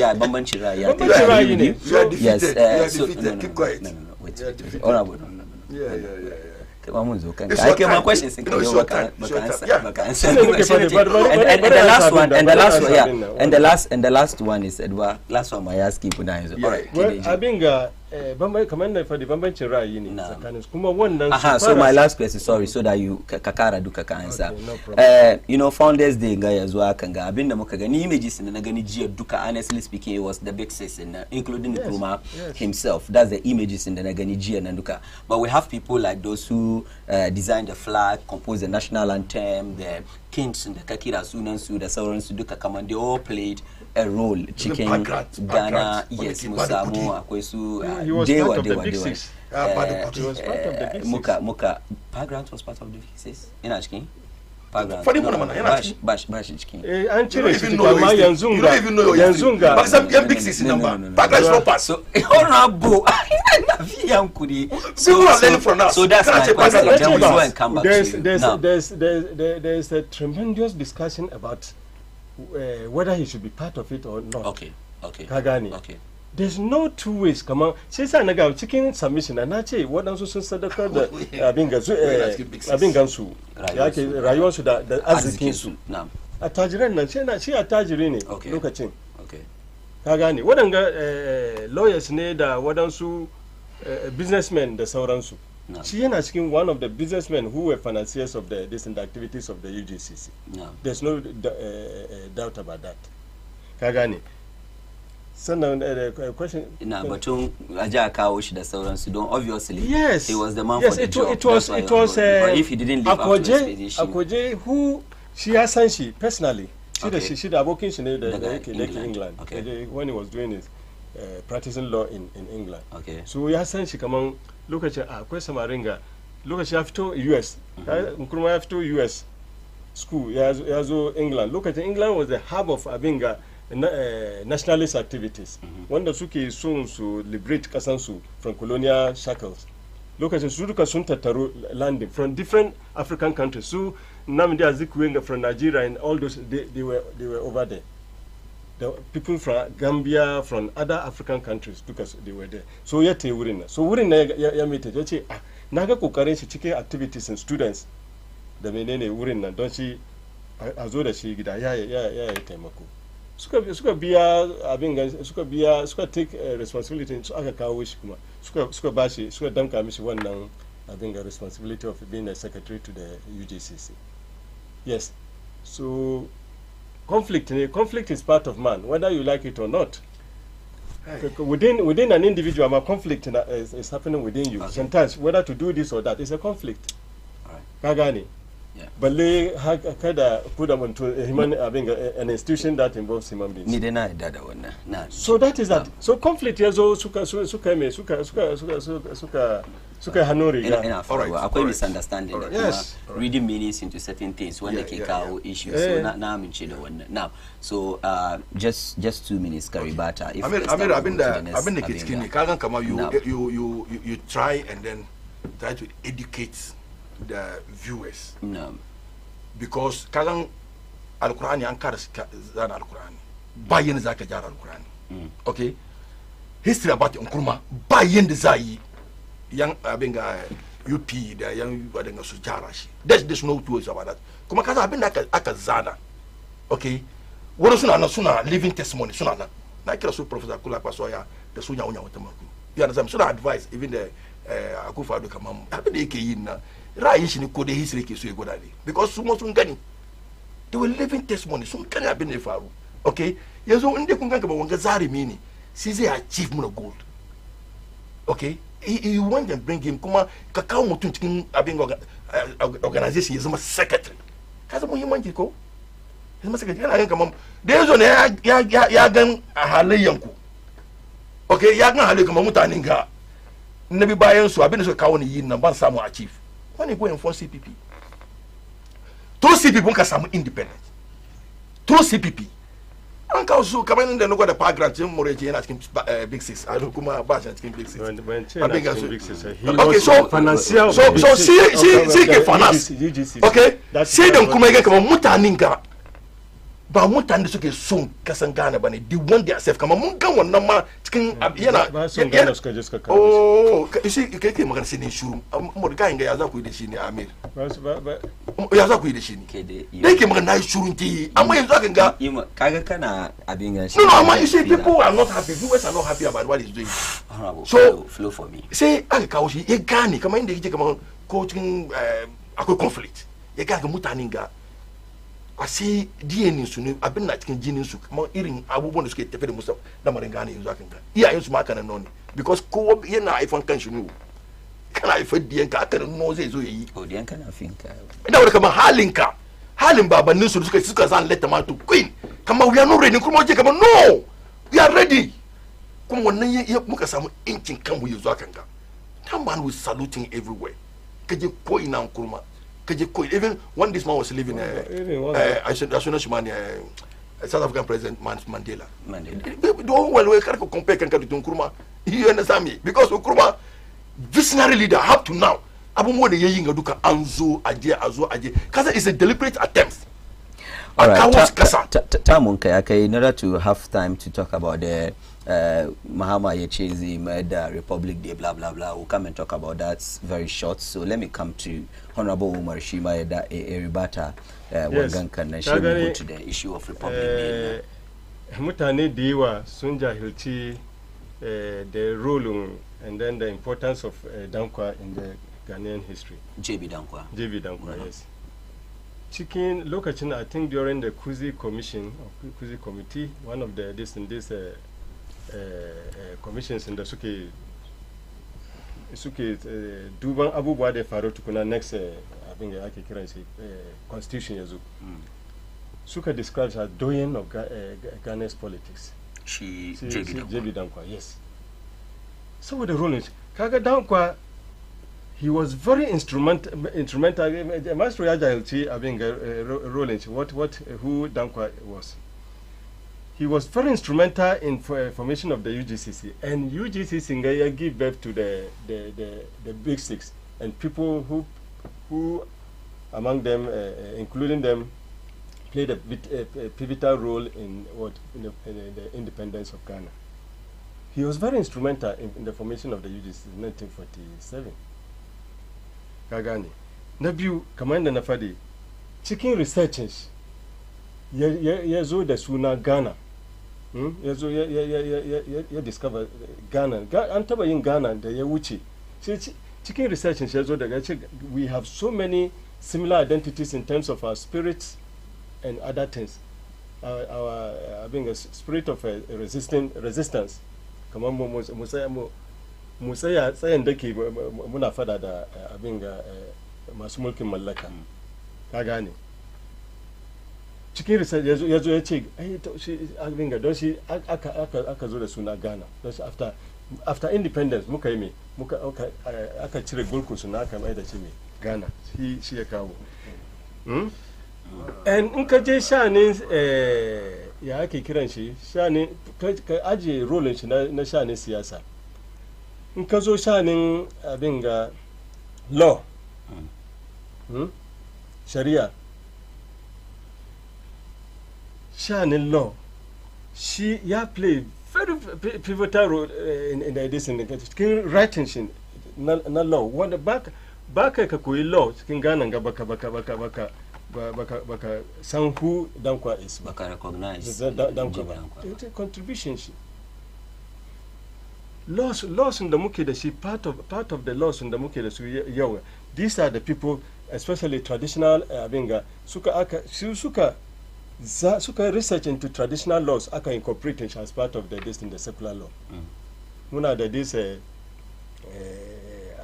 yeah, bambanci ra'ayi. Yes, so no, wait. Honorable. Kama mun zo kanka ai kai ma questions sun kawo baka answer. And the last one is Edwa, last one my ask you kuna yanzu. All right, well abin ga kamar da fadi bambancin ra'ayi ne tsakanin kuma wannan so my last question, sorry, so that you kakara duka ka answer. You know, Founders Day ga yanzu hakan ga abin da muka gani images din na gani jiya duka, honestly speaking, it was the big sis including the Nkrumah himself. That's the images in the na gani jiya nan duka. But we have people like those who designed the flag, composed the national anthem, the kings and the kakira sunansu da sauransu duka kaman they all played a role cikin Ghana. Yes, musamu akwai su dewa muka background was part of the thesis ina cikin background bash cikin an cire shi amma yanzu ga but some big sis number background is not part. So honorable na fiyan kudi, so that's my question. Then we go and come back to there's a tremendous discussion about whether he should be part of it or not. Okay. Kagani. Okay. There's no two ways. Come on. Sai sa na ga cikin submission na ce waɗansu sun sadakar da abin gansu yake rayuwarsu da arzikin su. Attajiran nan shi attajiri ne lokacin. Okay. Ka gane waɗanga lawyers ne da waɗansu businessmen da sauransu. She yana cikin one of the businessmen who were financiers of the activities of the UGCC. There's no doubt about that. Ka gane. Sannan question ina batun aja kawo shi da sauransu don obviously he was the man for the job. It was but if he didn't live up to his position, Akoje who she has seen she personally she da abokin shi ne da yake England when he was doing his practicing law in England. So ya san shi kaman lokacin akwai samaringa lokacin ya fito US Nkrumah ya fito US school ya zo England. Lokacin England was the hub of abinga nationalist activities wanda suke son su liberate kasansu from colonial shackles lokacin su duka sun tattaro landing from different African countries. Su Nnamdi Azikiwe from Nigeria and all those, they were over there. The people from Gambia, from other African countries, because they were there. So ya te wurin na. So wurin na ya mete ya ce na ga kokarin shi cikin activities and students da menene wurin nan don shi a zo da shi gida ya taimako. Suka biya abin suka take responsibility su aka kawo shi kuma suka bashi suka damka mishi wannan abin responsibility of being a secretary to the UGCC. Yes. So conflict is part of man, whether you like it or not. Hey. Within an individual, conflict is happening within you. Okay. Sometimes, whether to do this or that, it's a conflict. All right. Yeah. But kada put them into an institution that involves human beings. So that is that. So conflict is also suka hanuri. Akwai misunderstanding. Yes. Reading meanings into certain things when they kick out issues. So now I'm in one. Now, so just 2 minutes, Karibata. If you try and then try to educate the viewers. No. Because kagang Al-Qur'ani ankar zan Al-Qur'ani. Bayin zaka jar Al-Qur'ani. Okay? History about Nkrumah bayin da zai yang abinga UP da yang wadannan su jara shi. There's no two ways about that. Kuma kaza abin da aka zana. Okay? Wani suna living testimony suna nan. Na kira su Professor Kula Pasoya da su nyawo wata maku. You understand? Suna advice even the Akufo-Addo kamam abin da yake yin na ra'ayin shi ne ko da history ke so ya gwada ne because su sun gani they were living testimony sun gani abin da ya faru. Okay, yanzu inda kun ganka ba wanga zarimi ne sai zai achieve mu gold. Okay, you want to bring him kuma ka kawo mutum cikin abin organization ya zama secretary ka zama muhimmanci ko ya zama secretary yana kamar da yanzu ne ya gan halayyan ku. Okay, ya gan halayyan kamar mutanen ga nabi bayan su abin da suka kawo ni yin nan ban samu achieve. When you go and form CPP, through CPP won't samu independent. Through CPP, an kawo su kamar inda na gwada paragraph din more ce yana cikin big six. A kuma ba shi cikin big six. Okay, so financial. So see ke finance. Okay, sai dan kuma yake kamar mutanen ga ba mutane da suke son kasan Ghana bane the one they accept kamar mun gan wannan ma cikin yana ba son Ghana suka je suka kawo. Oh, shi kai magana sai ne shuru mu ga inga ya za ku yi da shi ne Amir ya za ku yi da shi ne dai ke magana nayi shurun ti amma yanzu aka ga kaga kana abin gan shi no amma you see people are not happy, viewers are not happy about what he's doing. So flow for me sai aka kawo shi ya gane kamar inda yake kamar ko cikin akwai conflict ya ga mutanen ga a sai DNA su ne abin na cikin jinin su kuma irin abubuwan da suke tafi da musa da marin gane yanzu akan ga iyayen su ma kana noni because kowa yana haifan kan shi ne kana haifar diyan ka aka no zai zo yayi o diyan kana finka ina wanda kamar halin babannin su suka san let ma to queen kamar we are not ready kuma je kamar no we are ready kuma wannan muka samu incin kanmu yanzu akan ga that man was saluting everywhere kaje ko ina kurma even when this man was living South African President Mandela. Well, we can't compare to Nkrumah. You understand me? Because Nkrumah, visionary leader, up to now, Kasa is a deliberate attempt. All right. In order to have time to talk about the Mahama Yechezi made Republic Day, blah blah blah. We'll come and talk about that very short. So let me come to Honorable Umar Shima Eribata. Yes. We'll go to the issue of Republic Day. Mutane diwa sunja hilti the role and then the importance of Dankwa in the Ghanaian history. JB Dankwa, yes. Chicken lokacin, I think during the Kuzi Commission or Kuzi Committee, one of the this commissions in the suke duban abubuwa da faru tukuna next abin da ake kiran shi constitution yazo suka describe as doyen of Ghana's politics. JB Dankwa, yes. So the role kaga Dankwa, he was very instrumental. Master Yaja abin rolling who Dankwa was. he was very instrumental in formation of the UGCC, and UGCC Ngaya give birth to the big six, and people who among them, including them, played a pivotal role in the independence of Ghana. He was very instrumental in the formation of the UGCC in 1947. Kagani. Nabiu, Commander Nafadi, cikin researches, ya zo da suna Ghana. Ya zo ya discover Ghana. An taba yin Ghana da ya wuce. Cikin researches ya zo daga we have so many similar identities in terms of our spirits and other things. Our having a spirit of resistance. Kamar mu tsaya tsayin da ke muna fada da abin ga masu mulkin mallaka. Ka gane. Cikin research ya zo ya ce abin ga don shi aka zo da suna Ghana. Don shi after independence muka yi me aka cire gulkun suna aka mai da shi me Ghana. Shi ya kawo. And in ka je shanin ya ake kiran shi shanin ka aje rolin shi na shanin siyasa. In ka zo shanin abin ga law, shari'a, shanin law, shi ya play very pivotal role in the edition cikin writing shi na law, wanda baka ka koyi law cikin Ghana ga baka san who Dankwa is. Baka recognize Dankwa ba. It's a contribution shi. Laws da muke da shi, part of the laws da muke da su yau. These are the people, especially traditional abinga, suka research into traditional laws aka incorporate as part of the secular law. Muna da this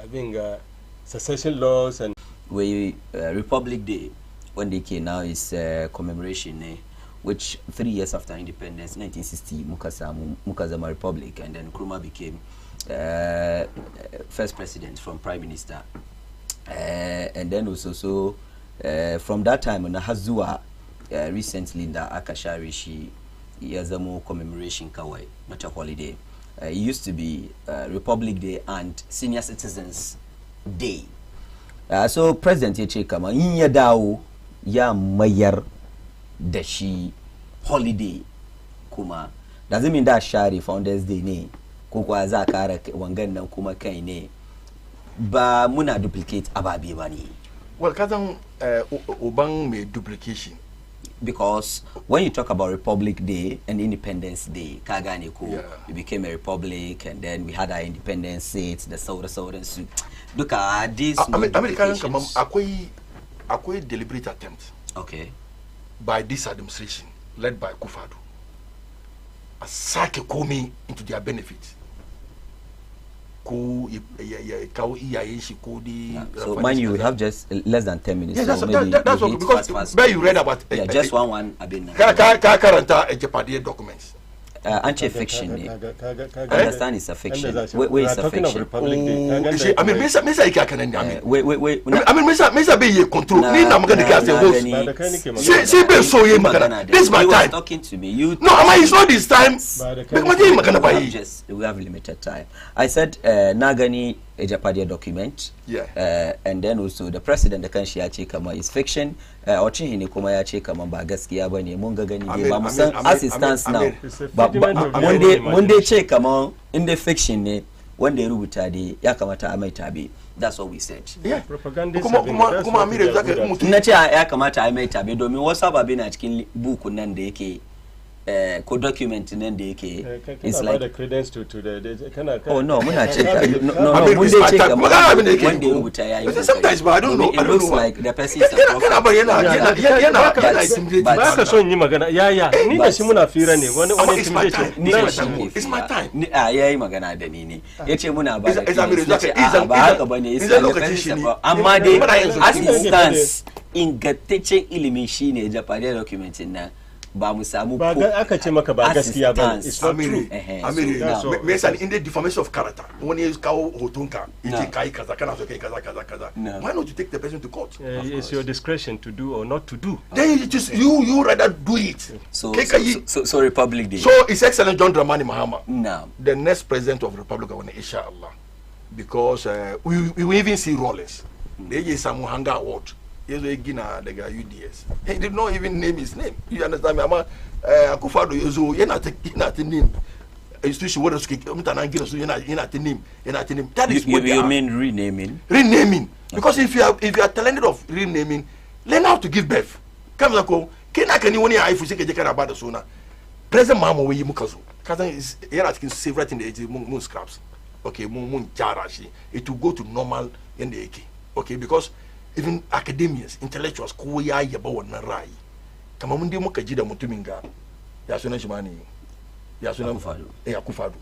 abinga secession laws and Republic Day when they came now is commemoration which 3 years after independence, 1960, Mukazama Republic, and then Nkrumah became first president from prime minister. And then also from that time, on Hazua recently in the Akasharishi Yazamo commemoration Kawai, not a holiday. It used to be Republic Day and Senior Citizens Day. So President Yechekama, Inya Dao ya mayar da shi holiday kuma doesn't mean that share Founders Day ne ko kwa za kara wangan nan kuma kai ne ba muna duplicate ababe ba ne. Well, kazan uban me duplication, because when you talk about Republic Day and Independence Day, kagane ko we became a republic and then we had our independence states, the southern suit. Look at this. American akwai deliberate attempt. Okay. By this administration led by Kufadu, a sake komi into their benefit. So mind you, we have just less than 10 minutes. Yeah, so that's what, because where you read about just one abin. Karanta Jeopardy documents. Anti-fiction. Understand it's a fiction. Wait, it's a fiction. I mean, Mesa wait. I mean, Mesa be control. This is my time. Talking to me. You. No, it's not this time. We have limited time. I said Nagani Jeopardy document. Yeah. And then also the president the kanshi ya ce kama is fiction. Ocin ne kuma ya ce kama ba gaskiya bane mun ga gani dai ba mu san as it stands now. Mun dai ce kama in the fiction ne wanda ya rubuta dai ya kamata a mai tabe. That's what we said. Yeah. Propaganda. Kuma amire zaka na ce ya kamata a mai tabe domin wasu ababe na cikin buku nan da yake ko document nan da yake it's like the credence to the kana oh no muna ce no mun dai ce kamar wanda ya rubuta yayi sometimes but I don't know. It looks like the person is ba ka son yi magana ya ni da shi muna fira ne wani intimidation ni da shi it's my time ni yayi magana da ni ne yace muna ba da ba haka bane amma dai as it stands ingantaccen ilimi shine Japan documentin nan ba mu samu ba aka ce maka ba gaskiya ba, it's not true. Amiri me yasa in the defamation of character when you kawo hotonka yace kai kaza kana so kai kaza why not you take the person to court? It's your discretion to do or not to do. Then you just you rather do it. So Republic Day. So His Excellency John Dramani Mahama, no, the next president of the Republic of Inshallah, because we even see Rollins. They gave some Hanga Award. He's a Gina, the guy UDS. He did not even name his name. You understand me? Akufado Yozo, you're not name. Institution what else? You're not name. That is what you mean renaming. Renaming. Because if you are talented of renaming, learn how to give birth. Come like can you only if you say about the sooner. President Mama we mukazo. Kazan is here asking several things the moon scraps. Okay, moon jarashi. It will go to normal in the AK. Okay, because even academians, intellectuals, kuya yaba wana rai. Kama mundi muka jida mutuminga. Ya suna shimani. Ya suna Akufado.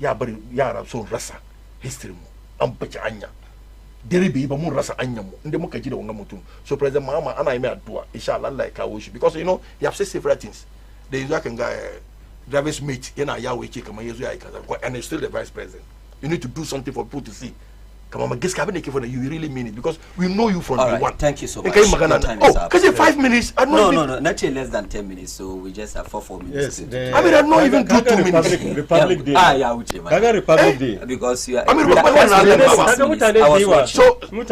Ya bari ya raso rasa history mu. Ambacha anya. Deribi iba mu rasa anya mu. Inde muka jida wanga mutum. So President Mahama ana ime adua. Inshallah Allah kawoshi. Because you know, you have said several things. There is like a driver's mate. Yena yawe che kama yezu ya ikaza. And he's still the vice president. You need to do something for people to see. Come on, you really mean it because we know you from day one. Thank you so much. Because 5 minutes. No, not less than 10 minutes. So we just have 4 minutes. Yes, I don't even do 2 minutes. Republic Day. Gaga Republic Day. Because you are.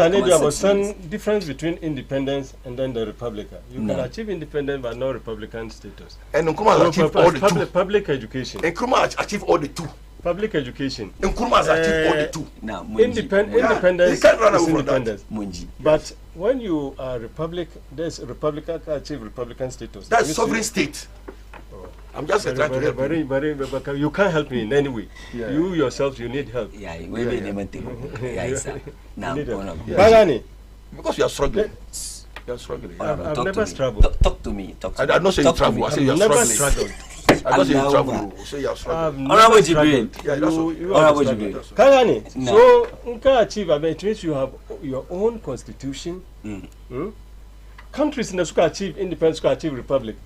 There was some difference between independence and then the republic. You can achieve independence but no republican status. And Nkrumah achieved all the two. Public education. Nkrumah achieved all the two. Public education. Nkrumah has achieved all the two. Now, independence can't run is away from independence. Munji. But when you are republic, there's a republican can achieve republican status. That's sovereign state. I'm just trying to help very, you can't help me in any way. Yeah. You yourself, you need help. Yeah, we now, because you are struggling. You are struggling. I've never struggled. Talk to me. I'm not saying you travel. I say you are never struggling. I don't say you travel. Say you are struggling. Honorable Jibril. Honorable Jibril. Kagani. So, you can achieve. It means you have your own constitution. Countries in the Suka achieve independence, Suka achieve republic.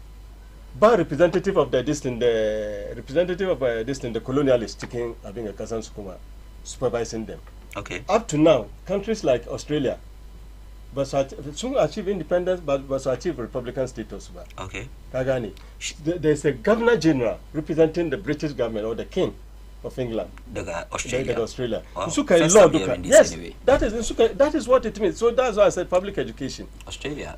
But representative of the the colonialists taking having a Kazan Sukuma supervising them. Okay. Up to now, countries like Australia, but soon achieve independence, but achieve republican status. Okay. Kagani, there's a governor general representing the British government or the king of England. Australia. Wow. Yes, anyway. that is what it means. So that's why I said public education. Australia,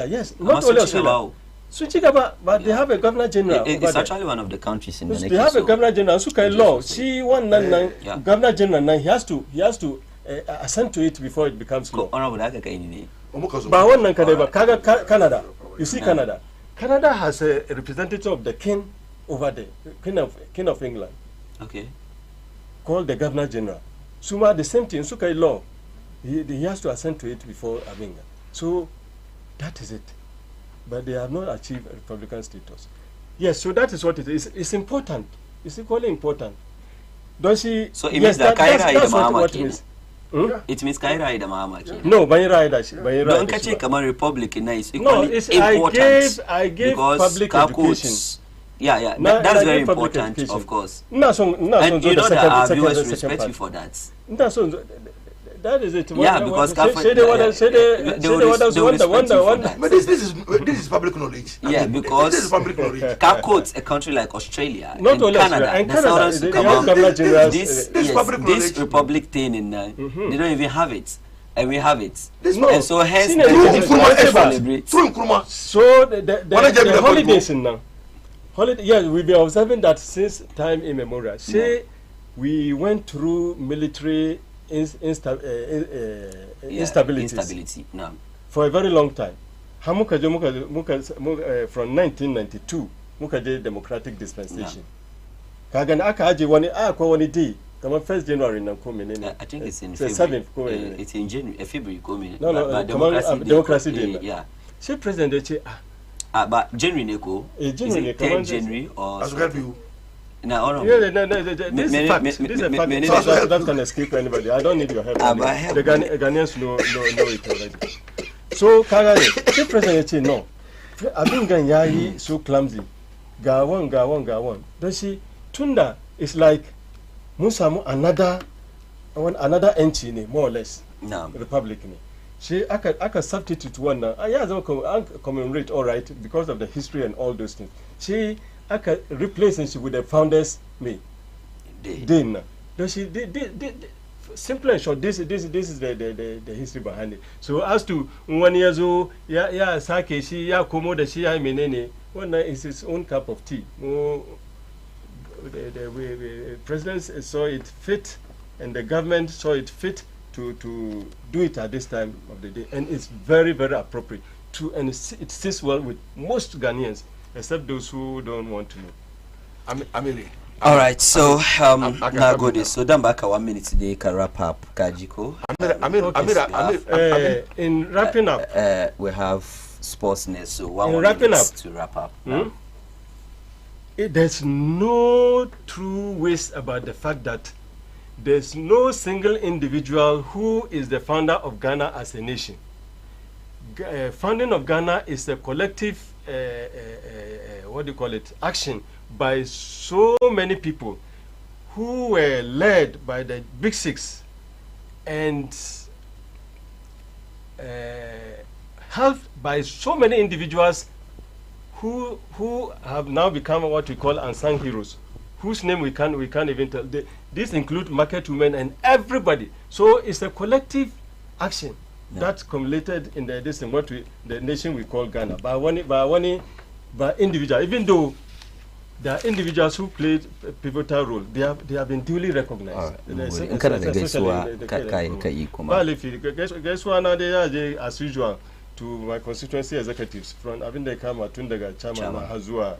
yes, not only Australia. Switching about, but they have a governor general. It's actually one of the countries in the next. They have a governor general. Sukai law. See, governor general. He has to assent to it before it becomes law. But one Canada. You see, Canada. Canada has a representative of the king over there, king of England. Okay. Called the governor general. Suma the same thing. Sukai law. He has to assent to it before having. So that is it. But they have not achieved a republican status. Yes, so that is what it is. It's important. It's equally important. Don't see? So it means that that's what it means. It means Kaira Ida Mahama. No, Bayira. Don't catch it. Come on, Republic is equally important. I gave public education. Yeah. That's very important, of course. And you know that our viewers respect you for that. That is it. Yeah, because but this is public knowledge. Yeah, because this is public knowledge. Quotes a country like Australia and Canada, this republic thing in they don't even have it. And we have it. And so hence through Nkrumah. So the holidays in now. Yes, we've been observing that since time immemorial. Say we went through military instability no. For a very long time. From 1992, muka democratic dispensation. Kagan aka aje wani day, kama 1st January na komine. I think it's in February. It's in January, February komine. No, democracy day. Yeah. She president but January neko. January 10 January or No, this is fact. This is a fact that can escape anybody. I don't need your help. The Ghanaians know it already. So, Kagani, the president no. abin gan yayi so clumsy ga one don shi tunda it's like mun samu another entity ne more or less republic ne shi aka substitute wannan ya zama commemorate all right because of the history and all those things shi aka replace shi with the founders day na don shi simple and short, this is the history behind it. So as to wani yazo ya sake shi ya komo da shi ya menene wannan is his own cup of tea. The president saw it fit and the government saw it fit to do it at this time of the day, and it's very, very appropriate and it sits well with most Ghanaians except those who don't want to know. Amiri. All right, so now go this. So then back 1 minute today can wrap up, Kajiko. In wrapping up, we have sports news. So 1 minute to wrap up. There's no true waste about the fact that there's no single individual who is the founder of Ghana as a nation. Founding of Ghana is a collective, action by so many people who were led by the Big Six and helped by so many individuals who have now become what we call unsung heroes, whose name we can't even tell. These include market women and everybody. So it's a collective action that culminated in the nation we call Ghana by individual. Even though there are individuals who played a pivotal role, they have been duly recognized. As usual, to my constituency executives from having they come at Tundaga Chairman Hazua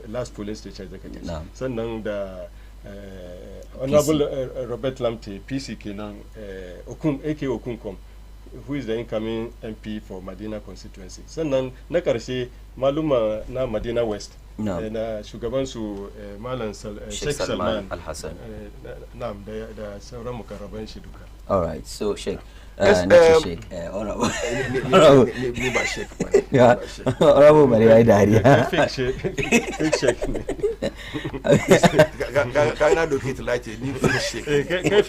last polling station executives. Sanang the Honorable Robert Lamte, PCK now AK Okunkom, who is the incoming MP for Madina constituency. Sanang Nakarshe Maluma na Madina West. And Shugabansu Malan Sheikh Salman Al Hassan. All right, so Sheikh. Honorable Maria Daria. Fake Sheikh. Can I locate light a new fake Sheikh? Can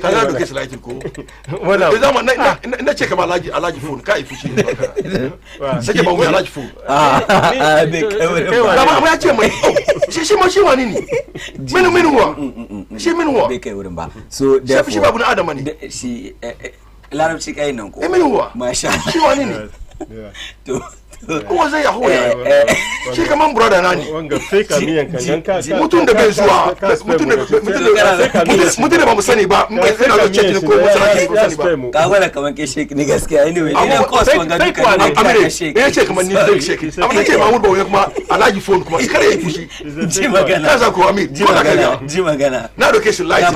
I locate light a cool? Well, check about large phone. Kai fishing. Check about a large phone. She money. She mean so therefore other money. She a lot of chick I know. Masha. She wanted who was a whole? She come on, brother. One fake me and Kanyanka. Mutun the Bezua. Mutun the Mamusani, but my friend was checking the Kawala come and shake niggas. Anyway, of course, one got shake. Check my new shake. I'm going to check my wood boy. I like you phone. Jimagana. Now the case light.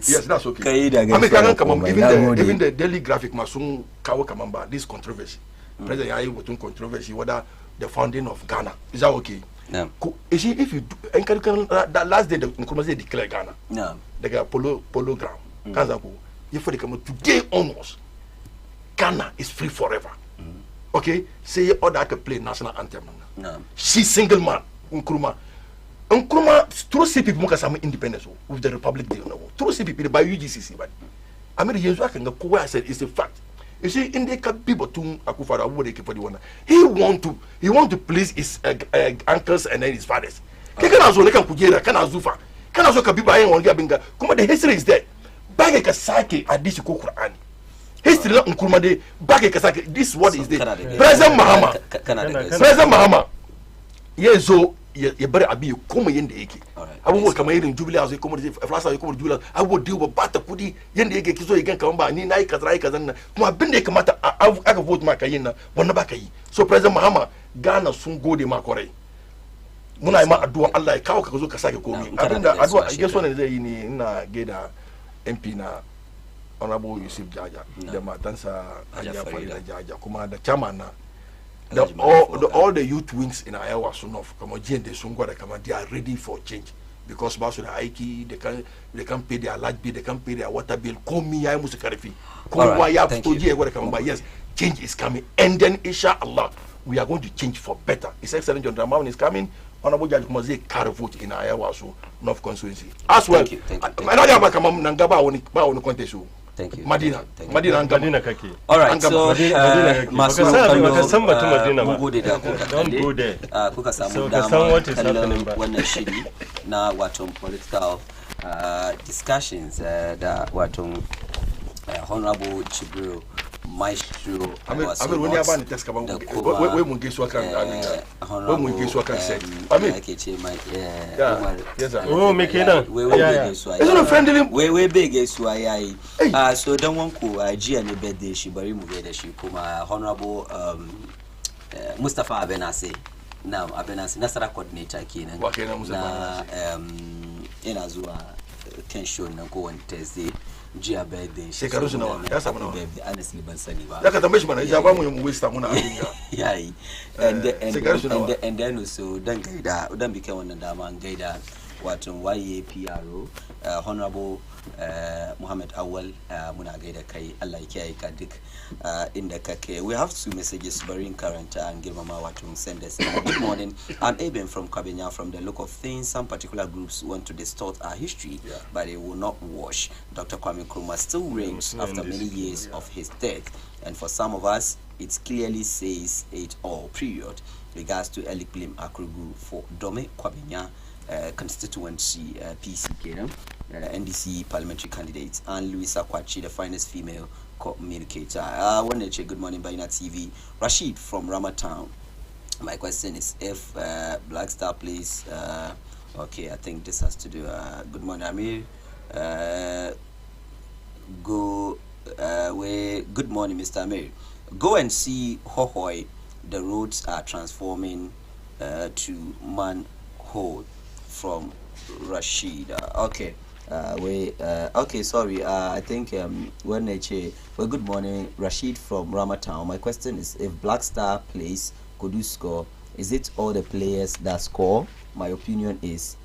Yes, that's okay. Even the Daily Graphic Masum Kawa Kamamba, this controversy. President Yayi Wotun controversy whether the founding of Ghana is that okay? No. If you that last day the Nkrumah declare Ghana. No. They got polo ground. Kanzako. If they come today onwards, Ghana is free forever. Okay? Say all that can play national anthem. No. She single man. Nkrumah through CPP muka sama independence with the Republic Day. Through CPP by UGCC. But I mean, Yesu can go. I said it's a fact. You see, in the people to Akufara, what they keep for the one. He want to please his uncles and then his fathers. Kanazo leka kujera, kanazufa, kanazo kabiba yen wonga binga. Kuma the history is there. Bage kasake adisi ko Quran. History la Nkrumah de bage kasake. This is what is there. President Mahama. Yezo ye bari abi kuma yende yake. Abubuwa kamar irin jubilee zai kuma flasa zai kuma jubilee abubuwa diwa ba ta kudi yanda yake kizo yagan kaman ba ni nayi kaza nan kuma abin da ya kamata aka vote ma kayin nan wannan ba ka yi. So President Mahama Ghana sun gode ma kwarai. Muna yi ma addu'a Allah ya kawo ka zo ka sake komai. Abinda addu'a geso ne zai yi ni ina gaida MP na Honorable Yusuf Jaja da matansa Hajiya Farida Jaja kuma da chairman na all the youth wings in Iowa Sunof, come on, they are ready for change. because ba su da aiki, they can pay their light bill, they can pay their water bill. Komi ya musu karfi. Kowa ya fito jiya gwada kaman ba. Yes, change is coming, and then inshallah we are going to change for better. His Excellency John Dramani is coming. Honorable Judge kuma zai kare vote in Ayawaso North Constituency as well. Thank you. Another ba kaman nanga ba woni contest. Thank you. Madina kake. All right, so masu kallo mun gode da kuka kalle kuka samu dama kallon wannan shiri na wato political discussions da wato Honorable Chibril Maestro Amir wani ya bani test kaman wai mun gaisuwa kan wai mun gaisuwa kan sai Amir ake ce mai oh me kenan wai gaisuwa is it friendly wai bai gaisuwa yayi so dan wanku jiya ne birthday shi bari mu gaida shi kuma Honorable Mustapha Abenase Nasara coordinator kenan na ina zuwa kan show na kowane Thursday jiya birthday shekaru su nawa ya samu nawa honestly ban sani ba ya ka tambaye shi bana ya ba mu yin waste muna abin ga yayi and then so dan bike wannan dama an gaida wato YAPRO Honorable Muhammad Awal muna gaida kai Allah ya kiyaye ka duk inda kake. We have two messages very current and girmama wato send us. Good morning, I'm Eben from Kabenya. From the look of things, some particular groups want to distort our history, but they will not wash. Dr. Kwame Nkrumah still reigns after many years of his death, and for some of us it clearly says it all, period. Regards to Eliklim Akrugu for Dome Kwabenya constituency PC NDC parliamentary candidate, and Louisa Kwachi, the finest female communicator. Good morning, Baina TV. Rashid from Ramatown. My question is if Black Star plays okay, I think this has to do good morning, Amir. Good morning, Mr. Amir. Go and see Hohoi. The roads are transforming to manhole. From Rashid. Okay. Okay, sorry. I think well, good morning, Rashid from Ramatown. My question is, if Black Star plays, could you score? Is it all the players that score? My opinion is